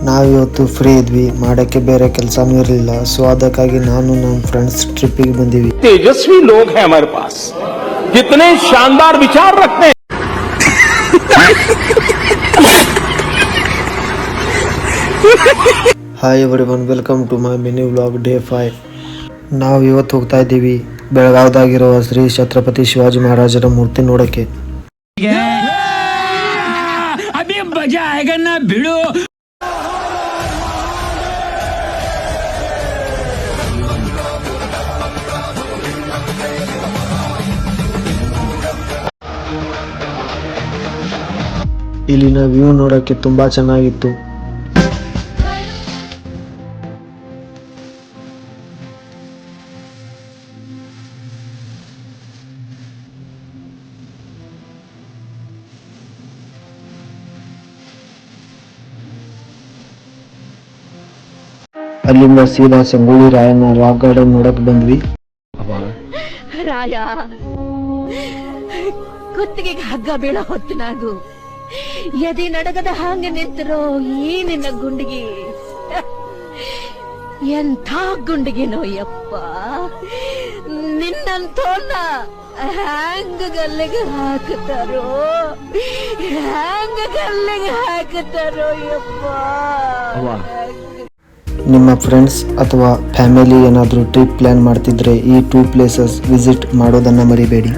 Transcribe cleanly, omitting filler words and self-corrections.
ನಾವಿವತ್ತು ಫ್ರೀ ಇದ್ವಿ, ಮಾಡೋಕ್ಕೆ ಬೇರೆ ಕೆಲಸನೂ ಇರಲಿಲ್ಲ. ಸೊ ಅದಕ್ಕಾಗಿ ನಾನು ನಮ್ಮ ಫ್ರೆಂಡ್ಸ್ ಟ್ರಿಪ್ಪಿಗೆ ಬಂದೀವಿ. तेजस्वी लोग हैं हमारे पास, कितने शानदार विचार रखते हैं. Hi everyone, welcome to my mini vlog day 5. ನಾವು ಇವತ್ತು ಹೋಗ್ತಾ ಇದ್ದೀವಿ ಬೆಳಗಾವದಾಗಿರುವ ಶ್ರೀ ಛತ್ರಪತಿ ಶಿವಾಜಿ ಮಹಾರಾಜರ ಮೂರ್ತಿ ನೋಡೋಕ್ಕೆ. अभी मजा आएगा ना भिड़ो. ಇಲ್ಲಿನ ವ್ಯೂ ನೋಡೋಕ್ಕೆ ತುಂಬಾ ಚೆನ್ನಾಗಿತ್ತು. ಅಲ್ಲಿಂದ ಸೀದಾ ಸಂಗೊಳ್ಳಿ ರಾಯಣ್ಣ ರಾಕ್ ಗಾರ್ಡನ್ ನೋಡಕ್ ಬಂದ್ವಿ. ರಾಯ ಕುತ್ತಿಗೆಗೆ ಹಗ್ಗ ಬೀಳ ಹೊತ್ತಿನಾಗು ಎದೆ ನಡಗದ ಹಾಂಗ ನಿಂತರೋ ಈ ನಿನ್ನ ಗುಂಡಿಗೆ ಎಂಥ ಗುಂಡಿಗೆನೋ ಯಪ್ಪ. ನಿನ್ನಂತೋನ್ನ ಹ್ಯಾಂಗ ಗಲ್ಲಿಗೆ ಹಾಕುತ್ತಾರೋ, ಹ್ಯಾಂಗ ಗಲ್ಲಿಗೆ ಹಾಕುತ್ತಾರೋ ಯಪ್ಪ. ನಿಮ್ಮ ಫ್ರೆಂಡ್ಸ್ ಅಥವಾ ಫ್ಯಾಮಿಲಿ ಏನಾದರೂ ಟ್ರಿಪ್ ಪ್ಲಾನ್ ಮಾಡ್ತಿದ್ರೆ ಈ 2 ಪ್ಲೇಸಸ್ ವಿಸಿಟ್ ಮಾಡೋದನ್ನ ಮರಿಬೇಡಿ.